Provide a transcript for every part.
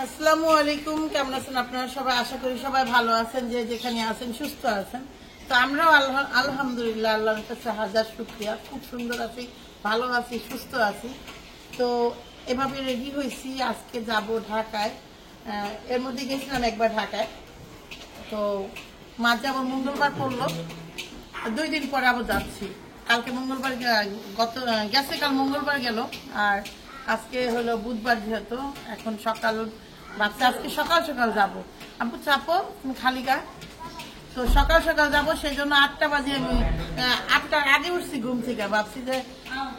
আসসালামু আলাইকুম, কেমন আছেন আপনারা সবাই? আশা করি সবাই ভালো আছেন, যে যেখানে আছেন সুস্থ আছেন। তো আমরাও আলহামদুলিল্লাহ আল্লাহর কাছে হাজার শুকরিয়া, খুব সুন্দর আছি, ভালো আছি, সুস্থ আছি। তো এভাবে রেডি হয়েছি, আজকে যাব ঢাকায়। এর মধ্যে গেছিলাম একবার ঢাকায়, তো মাঝে আবার মঙ্গলবার পড়লো, 2 দিন পরে আবার যাচ্ছি। কালকে মঙ্গলবার গেছে, কাল মঙ্গলবার গেল, আর আজকে হলো বুধবার, যেহেতু এখন সকাল ভাবছি আজকে সকাল সকাল যাবো। আপু চাপো তুমি খালি গা, তো সকাল সকাল যাবো, সেই জন্য 8টা বাজে আমি 8টার আগে উঠছি ঘুম থেকে। ভাবছি যে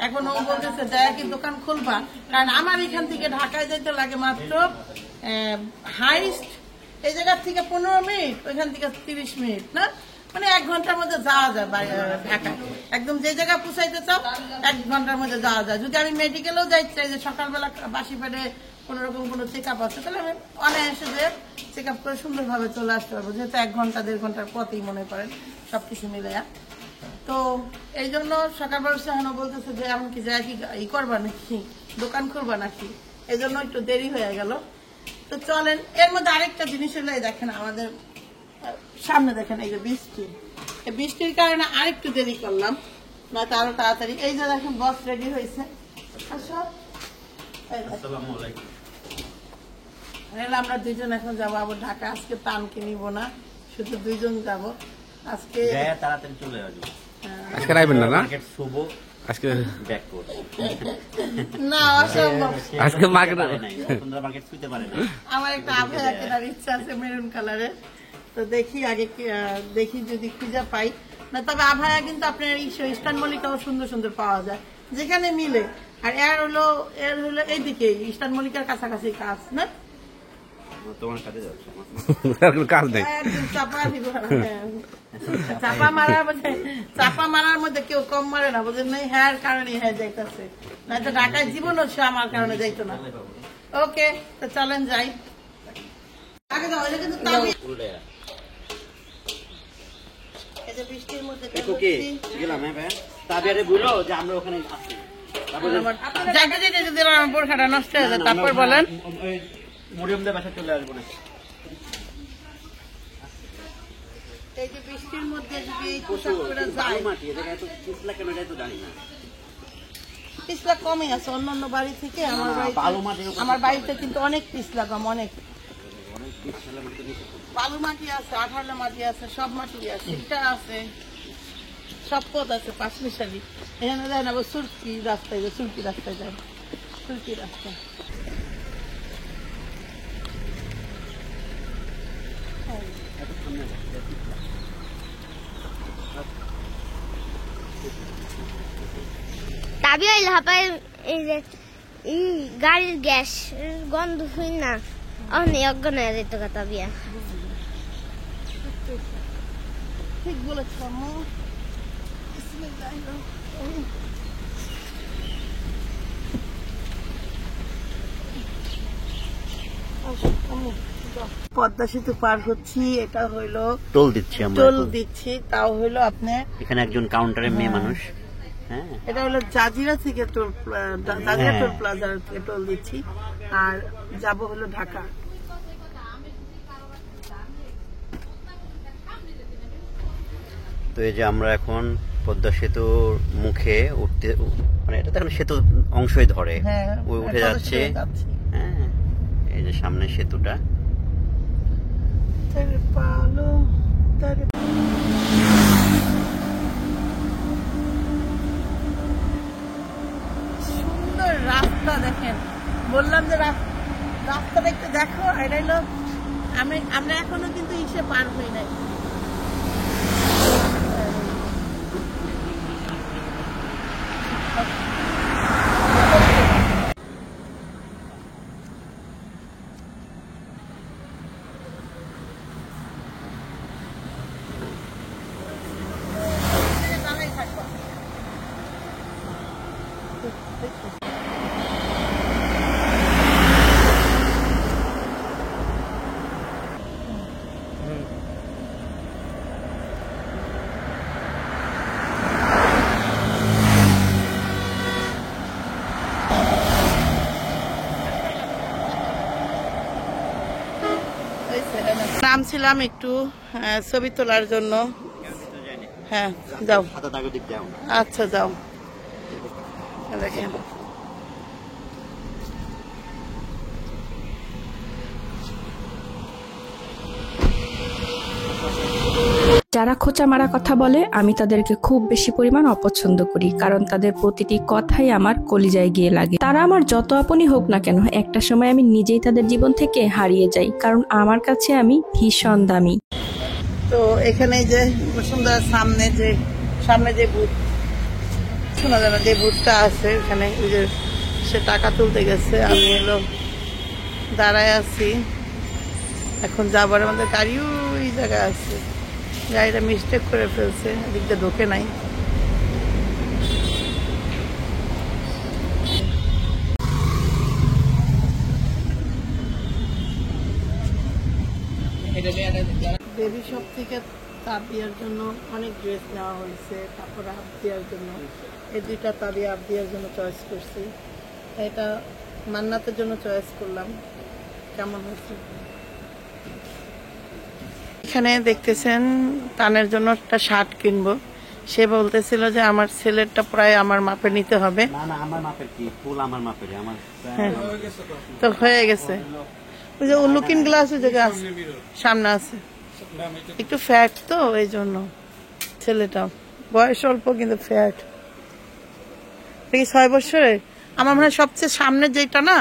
এখন ও বলতেছে যাই কি দোকান খুলবা, কারণ আমার এখান থেকে ঢাকায় যেতে লাগে মাত্র হাইস্ট এই জায়গার থেকে 15 মিনিট, ওইখান থেকে 30 মিনিট, না মানে 1 ঘন্টার মধ্যে যাওয়া যায় ঢাকায়। একদম যে জায়গা পৌঁছাইতে চাও 1 ঘন্টার মধ্যে যাওয়া যায়। যদি আমি মেডিকেলেও যাই চাই, যে সকালবেলা বাসি পেটে কোন রকম কোনো চেক আপ আছে, তাহলে আমি অনায়াসে যে চেক আপ করে সুন্দরভাবে চলে আসতে পারবো, যেহেতু 1 ঘন্টা 1.5 ঘন্টার পথেই মনে করেন সবকিছু মিলে। তো এই জন্য সকালবেলা সাহানো বলতেছে যে এমনকি যাই কি ই করবা নাকি, দোকান করবা নাকি, এই জন্য একটু দেরি হয়ে গেল। তো চলেন, এর মধ্যে আরেকটা জিনিস হলো, দেখেন আমাদের সামনে দেখেন এই যে বৃষ্টি, এই বৃষ্টির কারণে আরেকটু দেরি করলাম, না তো আরো তাড়াতাড়ি। এই যে দেখেন বস রেডি হয়েছে, আমরা 2জন এখন যাবো আবার ঢাকা। আজকে তানকে নিব না, শুধু 2জন যাবো আজকে। তাড়াতাড়ি চলে আসবো, আজকে রাইবেন না, শুভ আজকে ব্যাক করব না, অসম্ভব। আজকে মার্কেট শুতে পারে না। আমার একটা আবহাওয়া কেনার ইচ্ছা আছে মেরুন কালারের, তো দেখি আগে দেখি যদি খুঁজে পাই। না তবে আবহাওয়া কিন্তু আপনার ইস্টার্ন মল্লিকাও সুন্দর সুন্দর পাওয়া যায়, যেখানে মিলে। আর এর হলো এইদিকে ইস্টার্ন মল্লিকার কাছাকাছি কাজ, না তোমার কাছে যাচ্ছে কাজ নেই, চাপা মারার মধ্যে কেউ কম মারে না, বুঝলেন না? হ্যাঁ কারণে হ্যাঁ যাইতেছে, না তো ঢাকায় জীবনও সে আমার কারণে যাইতো না। ওকে, তো চলেন যাই। আগে যাও, এটা কিন্তু বৃষ্টির মধ্যে বোরখাটা নষ্ট হয়ে যায়, তারপর বলেন চলে আসবো না। এই যে বৃষ্টির মধ্যে যদি এই পোশাক পরে যায়, পিছলা কমই আছে অন্যান্য বাড়ি থেকে। আমার বাড়িতে কিন্তু অনেক পিছলা কম, অনেক বালু মাটি আছে, আঠালো মাটি আছে, সব মাটি আছে, ইটা আছে, সব পথ আছে, 5 মিশালি। এখানে যায় না সুরকি রাস্তায়, সুরকি রাস্তায় যায়, সুরকি রাস্তায়। তাবি আইল হাপায় এই যে এই গাড়ির গ্যাস গন্ধ হই না, অনেক অজ্ঞান হয়ে যেত কথা বিয়া। ঠিক বলেছ। পদ্মা সেতু পার হচ্ছি, এটা হইলো টোল দিচ্ছি, টোল দিচ্ছি, তাও হইলো আপনার এখানে একজন কাউন্টারে মেয়ে মানুষ। হ্যাঁ, এটা হলো জাজিরা থেকে টোল, জাজিরা টোল প্লাজা থেকে টোল দিচ্ছি, আর যাব হলো ঢাকা। তো এই যে আমরা এখন পদ্মা সেতুর মুখে উঠতে, মানে এটা তো এখন সেতু অংশই ধরে, ওই উঠে যাচ্ছে। হ্যাঁ, এই যে সামনে সেতুটা। সুন্দর রাস্তা দেখেন, বললাম যে রাস্তাটা একটু দেখো। এটা হলো আমরা এখনো কিন্তু ইসে পার হই নাই। নামছিলাম একটু ছবি তোলার জন্য। হ্যাঁ যাও, আচ্ছা যাও। দেখেন যারা খোঁচা মারা কথা বলে আমি তাদেরকে খুব বেশি পরিমাণ অপছন্দ করি, কারণ তাদের প্রতিটি কথাই আমার কলিজায় গিয়ে লাগে। তারা আমার যত আপনই হোক না কেন, একটা সময় আমি নিজেই তাদের জীবন থেকে হারিয়ে যাই, কারণ আমার কাছে আমি ভীষণ দামি। তো এখানে যে বসুন্ধরার সামনে যে বুথ, শোনা যায় না, যে বুথটা আছে এখানে, ওই যে সে টাকা তুলতে গেছে, আমি এলো দাঁড়ায় আছি। এখন যাবার আমাদের গাড়ি ওই জায়গায় আছে, গাড়িটা মিস্টেক করে ফেলছে, এদিকটা ঢোকে নাই। বেবি শপ থেকে তাবিয়ার জন্য অনেক ড্রেস নেওয়া হয়েছে, তারপরে আবদিয়ার জন্য এই দুইটা তাবিয়া আবদিয়ার জন্য চয়েস করছি। এটা মান্নাতের জন্য চয়েস করলাম। কেমন হয়েছে? এখানে দেখতেছেন তানের জন্য একটা শার্ট কিনবো। সে বলতেছিল যে আমার ছেলেরটা প্রায় আমার মাপে নিতে হবে। তো হয়ে গেছে। ওই যে লুকিং গ্লাস ওই জায়গায় আছে, সামনে আছে, একটু ফ্যাট তো এই জন্য। ছেলেটা বয়স অল্প কিন্তু ফ্যাট। 6 বছরের? আমার মনে হয় সবচেয়ে সামনে যেটা না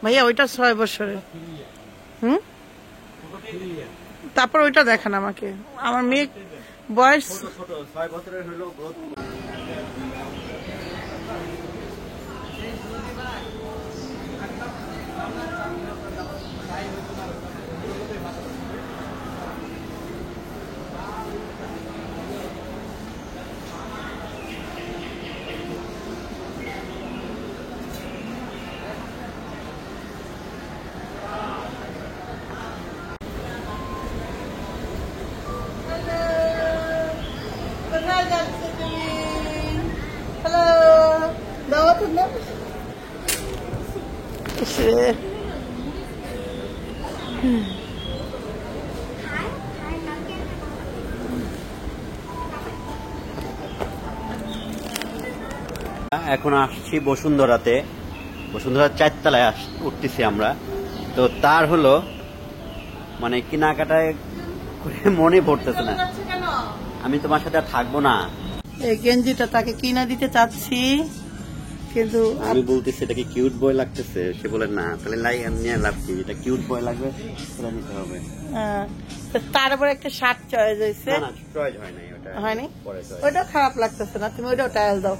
ভাইয়া, ওইটা 6 বছরের। তারপর ওইটা দেখেন আমাকে। আমার মেয়ে বয়স 6 বছরের হলো। হ্যালো, দাওয়াত না? এখন আসছি বসুন্ধরাতে, বসুন্ধরার 4 তলায় উঠতেছি আমরা। তো তার হলো মানে কেনাকাটায় মনে পড়তেছে না, আমি তোমার সাথে আর থাকবো না। এই গেঞ্জিটা তাকে কিনা দিতে চাচ্ছি, কিন্তু আমি বলতেছি এটা কি কিউট বয় লাগতেছে, সে বলে না। তাহলে নিয়ে লাভ কি, এটা কিউট বয় লাগবে, সেটা নিতে হবে। তারপরে একটা শার্ট চয়েস হয়েছে। না চয়েস হয় নাই, ওটা হয়নি, ওইটা খারাপ লাগতেছে না, তুমি ওইটাও টায়াল দাও।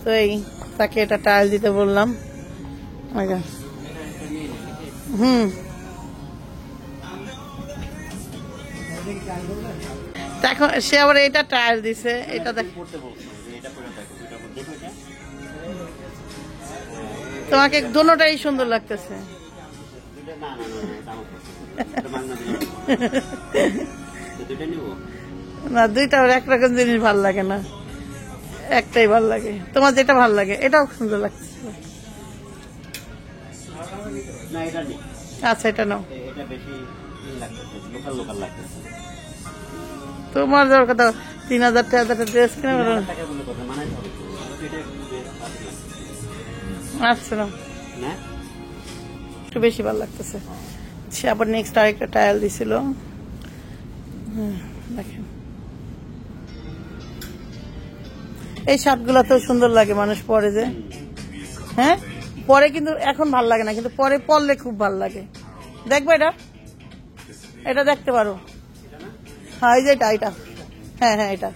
তো এই তাকে এটা টায়াল দিতে বললাম। এখন সে আবার এটা টায়াল দিছে, এটা দেখ। তোমাকে দুটোটাই সুন্দর লাগতেছে। না, দুইটা একরকম জিনিস ভাল লাগে না, একটাই ভাল লাগে। তোমার যেটা ভাল লাগে এটাও সুন্দর লাগছে। আচ্ছা এটা নাও। তোমার দরকার 3000 টাকা ড্রেস কিনে আচ্ছা না, একটু বেশি ভালো লাগতেছে। সে আবার নেক্সট আরেকটা টায়াল দিছিল, দেখেন। এই শার্টগুলো তো সুন্দর লাগে, মানুষ পরে যে, হ্যাঁ পরে, কিন্তু এখন ভাল লাগে না, কিন্তু পরে পরলে খুব ভাল লাগে। দেখবে এটা দেখতে পারো। হ্যাঁ এই যে এটা, হ্যাঁ হ্যাঁ এটা।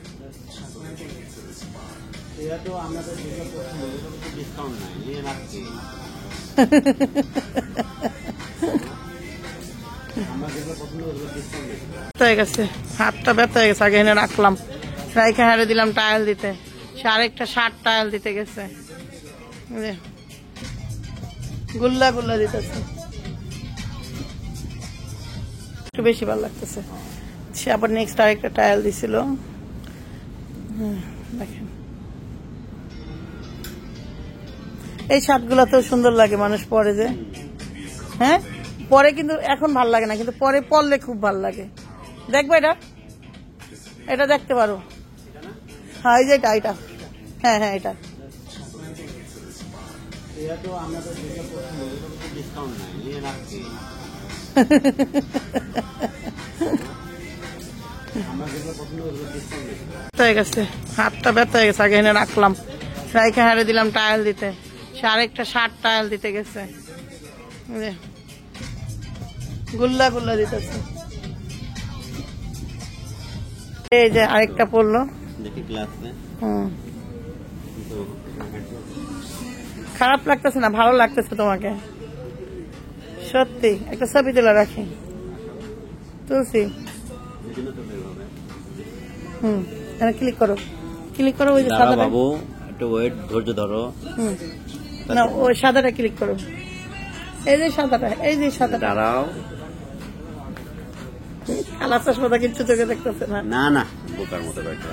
হয়ে গেছে, হাতটা ব্যথা হয়ে গেছে, আগে এনে রাখলাম, রাইখে হারে দিলাম টায়াল দিতে। সে আরেকটা শার্ট টায়াল দিতে গেছে, গুল্লা গুল্লা দিতেছে, একটু বেশি ভালো লাগতেছে। সে আবার নেক্সট আরেকটা টায়াল দিছিল, দেখেন। এই শার্টগুলো তো সুন্দর লাগে, মানুষ পরে যে, হ্যাঁ পরে কিন্তু এখন ভাল লাগে না, কিন্তু পরে পড়লে খুব ভাল লাগে। দেখবে এটা, এটা দেখতে পারো। হ্যাঁ এই যে এটা, হ্যাঁ হ্যাঁ এটা। হয়ে গেছে, হাতটা ব্যথা হয়ে গেছে, আগে এনে রাখলাম, রাইখে হারে দিলাম টায়াল দিতে, সে আরেকটা শার্ট টায়াল দিতে গেছে, গুল্লা গুল্লা দিতেছে। এই যে আরেকটা পড়লো, খারাপ লাগতেছে না, ভালো লাগতেছে তোমাকে সত্যি? একটা ছবি তুলে রাখি, তুলসি। ক্লিক করো, ক্লিক করো, ওই যে সাদা বাবু একটু ওয়েট, ধৈর্য ধরো। না ওই সাদাটা ক্লিক করো, এই যে সাদাটা, এই যে সাদাটা। দাঁড়াও, কালা চশমাটা কিচ্ছু চোখে দেখতেছে না। না না, বোকার মতো ব্যাপার।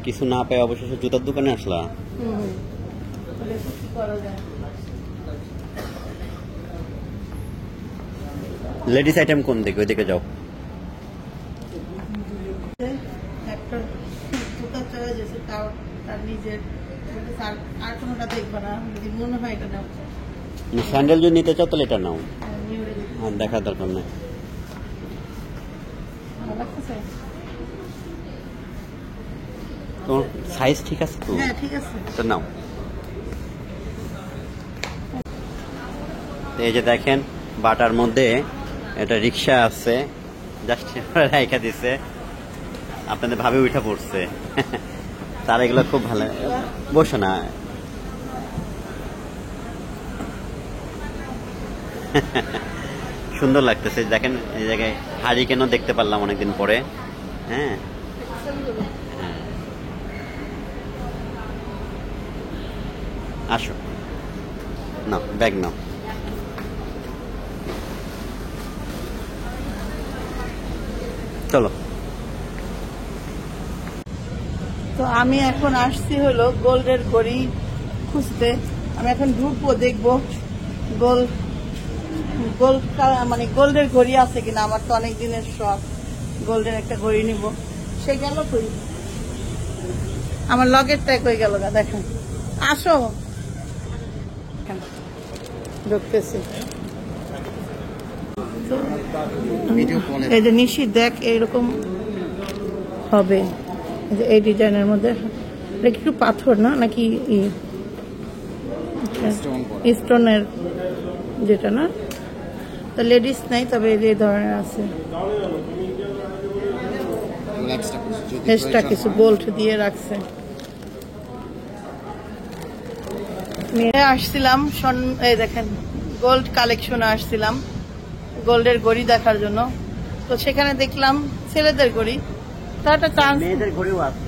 কিছু না পেয়ে অবশেষে জুতার দোকানে আসলা। লেডিস আইটেম কোন দিকে? ওইদিকে যাও। একটা জুতা চলে গেছে, তার নিজের, আর কোনোটা দেখবে না, যদি মনে হয় এটা নাও। স্যান্ডেল যদি নিতে চাও তাহলে এটা নাও, দেখার দরকার নেই। তোমার সাইজ ঠিক আছে তো? হ্যাঁ ঠিক আছে, তো নাও। এই যে দেখেন বাটার মধ্যে একটা রিক্সা আছে, জাস্ট রাইখা দিছে, আপনাদের ভাবে উঠা পড়ছে। তার এগুলো খুব ভালো, বসো না। সুন্দর লাগতেছে, দেখেন এই জায়গায় হারিকেনও দেখতে পারলাম অনেকদিন পরে। হ্যাঁ আসো, নাও ব্যাগ নাও। চলো। তো আমি এখন আসছি হলো গোল্ডের ঘড়ি খুঁজতে। আমি এখন ঢুকবো, দেখবো গোল্ড মানে গোল্ডের ঘড়ি আছে কিনা। আমার তো অনেক দিনের শখ গোল্ডের একটা ঘড়ি নিব। সে গেল কই, আমার লগেরটা কই গেল না, দেখেন। আসো, ঢুকতেছি। এই যে নিশি দেখ, এইরকম হবে এই ডিজাইনের মধ্যে। এটা একটু পাথর না নাকি স্টোনের যেটা না, তো লেডিস নাই, তবে এই ধরনের আছে। এক্সট্রা কিছু বোল্ট দিয়ে রাখছে। নিয়ে আসছিলাম, এই দেখেন গোল্ড কালেকশনে আসছিলাম গোল্ডের ঘড়ি দেখার জন্য। তো সেখানে দেখলাম ছেলেদের ঘড়ি, তো একটা চান্স। মেয়েদের ঘড়িও আছে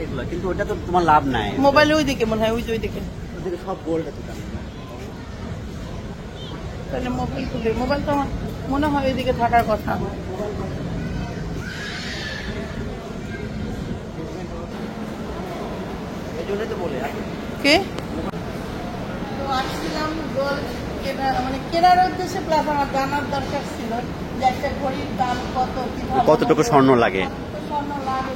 এগুলো, কিন্তু ওটা তো তোমার লাভ নাই। মোবাইলে ওইদিকে মনে হয়, ওইদিকে সব গোল্ড আছে। তাহলে মোবাইল খুলে, মোবাইল তো আমার মনে হয় ওইদিকে থাকার কথা। কে তো আসছিলাম গোল্ড মানে কেনার উদ্দেশ্যে, প্লাস আমার জানার দরকার ছিল যে একটা ঘড়ির দাম কত, কতটুকু স্বর্ণ লাগে, স্বর্ণ লাগে।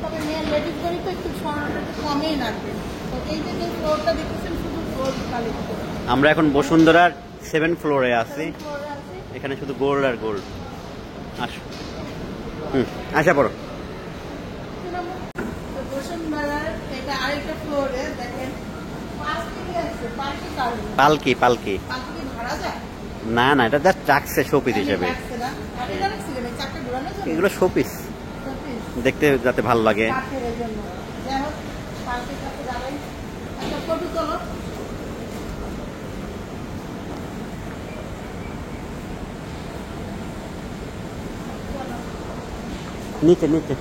তবে মেয়ের লেডিস ঘড়ি তো একটু স্বর্ণটা একটু কমেই লাগবে। তো এই যে ফ্লোরটা দেখতেছেন শুধু গোল্ড কালেকশন। আমরা এখন বসুন্ধরার 7 ফ্লোরে আছি, এখানে শুধু গোল্ড আর গোল্ড। আসো, আশা পড়ো। বসুন্ধরার এটা আরেকটা ফ্লোরে দেখেন, পালকি পালকি ভাড়া যায় না না, এটা জাস্ট রাখছে শোপিস হিসেবে। এগুলো শোপিস, দেখতে যাতে ভালো লাগে। নিচে নিচে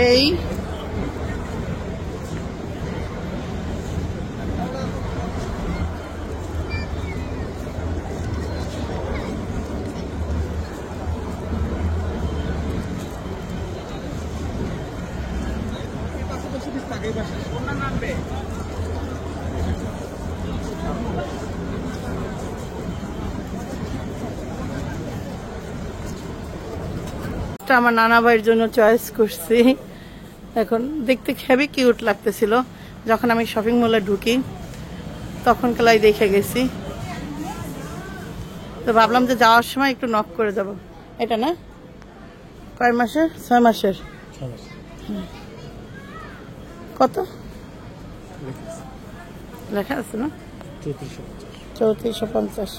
এই আমার নানা ভাইয়ের জন্য চয়েস করছি। এখন দেখতে হেবি কিউট লাগতেছিল, যখন আমি শপিং মলে ঢুকি তখন কালাই দেখে গেছি, তো ভাবলাম যে যাওয়ার সময় একটু নক করে যাব। এটা না কয় মাসের? 6 মাসের। কত লেখা আছে না? 3450।